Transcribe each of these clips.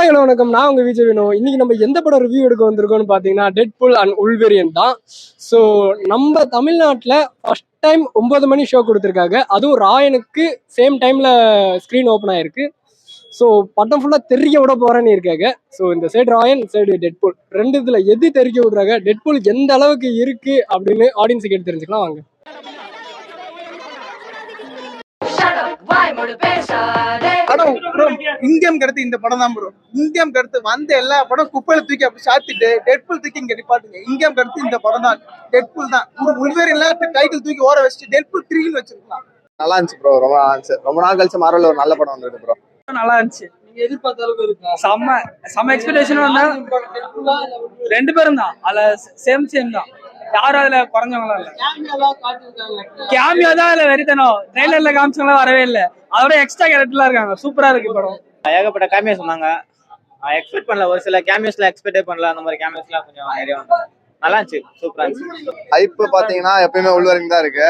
Hi hello வணக்கம், நான் உங்க விஜய் வேணும். இன்னைக்கு நம்ம எந்த படம் ரிவ்யூ எடுக்க வந்திருக்கோம்னு பார்த்தீங்கன்னா டெட்பூல் அண்ட் உல்வெரியன் தான். ஸோ நம்ம தமிழ்நாட்டில் ஃபர்ஸ்ட் டைம் 9 மணி ஷோ கொடுத்துருக்காங்க. அதுவும் ராயனுக்கு சேம் டைமில் ஸ்க்ரீன் ஓப்பன் ஆயிருக்கு. ஸோ படம் ஃபுல்லாக தெரிய விட போகிறேன்னு இருக்காங்க. ஸோ இந்த சைடு ராயன், சைடு டெட்பூல், ரெண்டு இதில் எது தெரிக்க விடுறாங்க, டெட்பூல் எந்த அளவுக்கு இருக்குது அப்படின்னு ஆடியன்ஸுக்கு எடுத்து தெரிஞ்சுக்கலாம் வாங்க. இந்தியம் கருத்து இந்த படம் தான் ப்ரோ. இந்தியம் கருத்து வந்த எல்லா படம் குப்பையில தூக்கி அப்படி சாத்திட்டு டெட்பூல் தூக்கி இங்க நிப்பாட்டுங்க. இந்தியம் கருத்து இந்த படம் தான், டெட்பூல் தான். உள்வேரியன்ல டைட்டில் தூக்கி ஓர வச்சுட்டு டெட்பூல் 3ன்னு வச்சிருக்கலாம். நல்லா இருந்துச்சு ப்ரோ, ரொம்ப நல்லா இருந்துச்சு. ரொம்ப நாள் கழிச்சு மார்வெல்ல ஒரு நல்ல படம் வந்திருக்கு ப்ரோ. நல்லா இருந்துச்சு. நீங்க எதிர்பார்த்த அளவுக்கு இருக்கா? செம்ம எக்ஸ்பெக்டேஷன் வந்தா ரெண்டு பேரும் தான். அதுல சேம் தான். யாரும் அதுல குறைஞ்சவங்களா இல்ல. கேமியா தான் அதுல வெறித்தனம். ட்ரெய்லர்ல காமிச்சவங்களா வரவே இல்ல. அதோட எக்ஸ்ட்ரா கேரக்டர்லாம் இருக்காங்க. சூப்பரா இருக்கு படம். ஏகப்பட்ட கேமியா சொன்னாங்க. எக்ஸ்பெக்ட் பண்ணல. ஒரு சில கேமியோஸ்ல எக்ஸ்பெக்டே பண்ணல. அந்த மாதிரி கேமியோஸ்லாம் கொஞ்சம் நிறைய நல்லா இருந்துச்சு. சூப்பரா இருந்துச்சு. ஹைப் பாத்தீங்கன்னா எப்பயுமே உள்வரிங் தான் இருக்கு.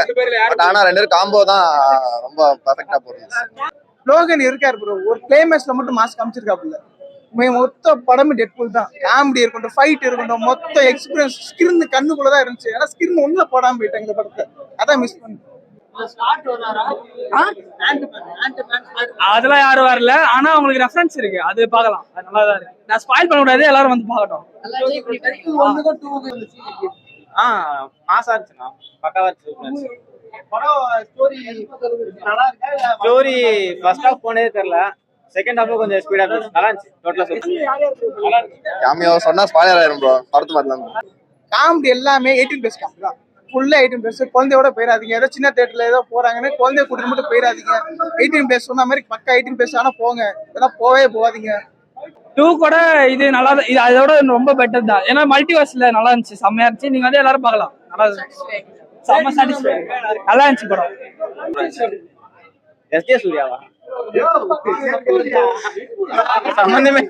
பட் ஆனா ரெண்டு பேரும் காம்போ தான் ரொம்ப பெர்ஃபெக்ட்டா போகுது. லோகன் இருக்காரு ப்ரோ, ஒரு கிளைமேக்ஸ்ல மட்டும் மாஸ் காமிச்சிருக்காப்புல. மொத்த படமும் டெட்பூல் தான். காமெடி இருக்கட்டும், ஃபைட் இருக்கட்டும், மொத்த எக்ஸ்பீரியன்ஸ் ஸ்கிரீன் கண்ணுக்குள்ளதான் இருந்துச்சு. ஆனா ஸ்கிரீன் ஒண்ணுல போடாம போயிட்டாங்க இந்த படத்தை. அதான் மிஸ் பண்ணு. அதெல்லாம் யாரும் வரல. ஆனா அவங்களுக்கு ரெஃபரன்ஸ் இருக்கு, அது பாக்கலாம். அது நல்லா தான் இருக்கு. நான் ஸ்பாயில் பண்ண கூடாது, எல்லாரும் வந்து பாக்கட்டும். மாசா இருந்துச்சுண்ணா, பக்காவா இருந்துச்சு. ஸ்டோரி ஃபர்ஸ்ட் ஹாஃப் போனதே தெரியல. செகண்ட் ஹாஃப்ல கொஞ்சம் ஸ்பீடா இருந்துச்சு. நல்லா இருந்துச்சு. டோட்டலா சூப்பர். கேமியோ சொன்னா ஸ்பாயிலர் ஆயிரும் ப்ரோ. படத்து மாத்தலாம். காமெடி எல்லாமே 18+ காமெடி தான். ஃபுல்லா 18+. குழந்தையோட போயிடாதீங்க. ஏதோ சின்ன தியேட்டர்ல ஏதோ போறாங்கன்னு குழந்தைய கூட்டிட்டு மட்டும் போயிடாதீங்க. 18+ சொன்ன மாதிரி பக்கா 18+. ஆனா போங்க, ஏன்னா போகாதீங்க. 2 கூட இது நல்லா, இது அதோட ரொம்ப பெட்டர் தான். ஏன்னா மல்டிவர்ஸ்ல நல்லா இருந்துச்சு, செம்மையா இருந்துச்சு. நீங்க வந்து எல்லாரும் பார்க்கலாம். நல்லா இருந்துச்சு. செம்ம சாட்டிஸ்ஃபை. நல்லா இருந்துச்சு படம். எஸ்ஜே சூர்யாவா? சம்பந்தமே.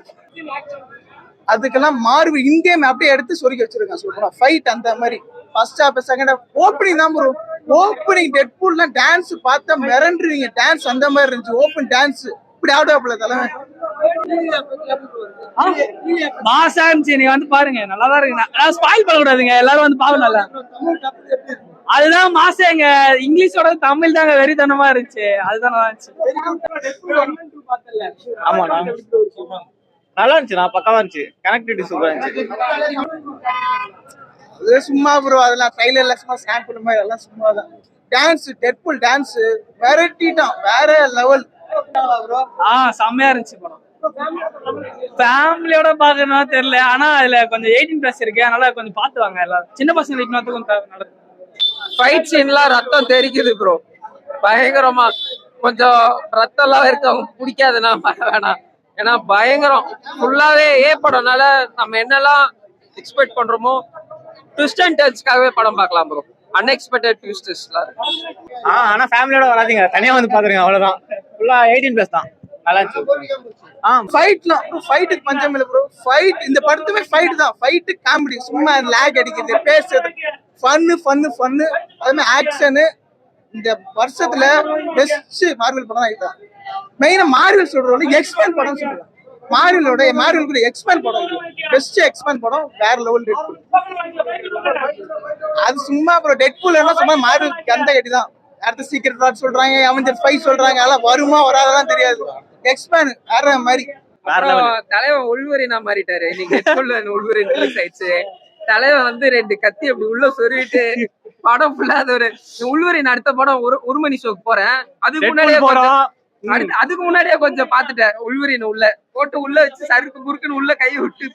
அதுக்கெல்லாம் மார்வல் இந்தியம் அப்படியே எடுத்து சொருக்கி வச்சிருக்காங்க. சொல்றோம் ஃபைட் அந்த மாதிரி first half second half opening தான் ப்ரோ. ஓப்பனிங் டெட்பூல்ல டான்ஸ் பார்த்தா மிரண்டுறீங்க. டான்ஸ் அந்த மாதிரி இருந்துச்சு. ஓப்பன் டான்ஸ் இப்படி ஆடுவாப்புல தலைவன். மாசா இருந்துச்சு. நீங்க வந்து பாருங்க, நல்லாதான் இருக்கு. ஸ்பாயில் பண்ண கூடாதுங்க, எல்லாரும் வந்து பாக்கணும்ல. அதுதான் மாசேங்க. இங்கிலீஷோட தமிழ் தாங்க வெறித்தனமா இருந்துச்சு. அதுதான் நல்லா இருந்துச்சு. ஆமாண்ணா, நல்லா இருந்துச்சு. நான் பக்காவா இருந்துச்சு. கனெக்டிவிட்டி சூப்பரா இருந்துச்சு. அது சும்மா ப்ரோ, அதெல்லாம் ட்ரைலர்ல சும்மா சாம்பிள் மாதிரி எல்லாம் சும்மா தான். டான்ஸ் டெட்பூல் டான்ஸ் வெரைட்டிட்டான், வேற லெவல். செம்மையா இருந்துச்சு படம். ஃபேமிலியோட பாக்கணும் தெரியல. ஆனா அதுல கொஞ்சம் 18+ இருக்கு. அதனால கொஞ்சம் பாத்து வாங்க. எல்லாரும் சின்ன பசங்க கொஞ்சம் நடக்கும். ஃபைட் சீன்லாம் ரத்தம் தெரிக்குது ப்ரோ, பயங்கரமா. கொஞ்சம் ரத்தம் எல்லாம் இருக்கவங்க பிடிக்காதுன்னா வேணாம். ஏன்னா பயங்கரம் ஃபுல்லாவே படம்னால நம்ம என்னெல்லாம் எக்ஸ்பெக்ட் பண்றோமோ ட்விஸ்ட் அண்ட் டர்ன்ஸ்க்காகவே படம் பார்க்கலாம் ப்ரோ. அன்எக்ஸ்பெக்டட் ட்விஸ்ட்ஸ்லாம். ஆனா ஃபேமிலியோட வராதீங்க, தனியா வந்து பாத்துருங்க. அவ்வளவுதான். ஃபுல்லா 18+ தான். நல்லா இருந்துச்சு. ஃபைட்டுக்கு பஞ்சம் இல்ல ப்ரோ. ஃபைட் இந்த படத்துமே ஃபைட் தான். ஃபைட்டு காமெடி, சும்மா லேக் அடிக்கிறது, பேசுறது, ஃபன்னு. அதுமே ஆக்ஷனு. இந்த வருஷத்துல பெஸ்ட் மார்வெல் படம் தான் இதுதான். மெயினா மார்வெல் சொல்றோம், எக்ஸ்பேண்ட் படம் சொல்றோம். மார்வெல் எக்ஸ்பேண்ட் படம், பெஸ்ட் எக்ஸ்பேண்ட் படம், வேற லெவல் டெட்பூல். அது சும்மா ப்ரோ, டெட்பூல் என்ன சும்மா மார்வெல் கந்த கட்டி தான். அடுத்த சீக்ரெட் வார் சொல்றாங்க, அவெஞ்சர்ஸ் 5 சொல்றாங்க. அதெல்லாம் வருமா வராதெல்லாம் தெரியாது. எக்ஸ்பேண்ட் வேற மாதிரி. தலைவன் உள்வரினா மாறிட்டாரு. நீங்க உள்வரின் ரிலீஸ் ஆயிடுச்சு. தலைவன் வந்து 2 கத்தி அப்படி உள்ள சொருவிட்டு படம் ஃபுல்லா அது ஒரு உள்வரின். அடுத்த படம் ஒரு மணி ஷோக்கு போறேன். அதுக்கு முன்னாடியே கொஞ்சம் பாத்துட்டேன். உள்வரின் உள்ள போட்டு உள்ள வச்சு சருக்கு குறுக்குன்னு உள்ள கையை விட்டு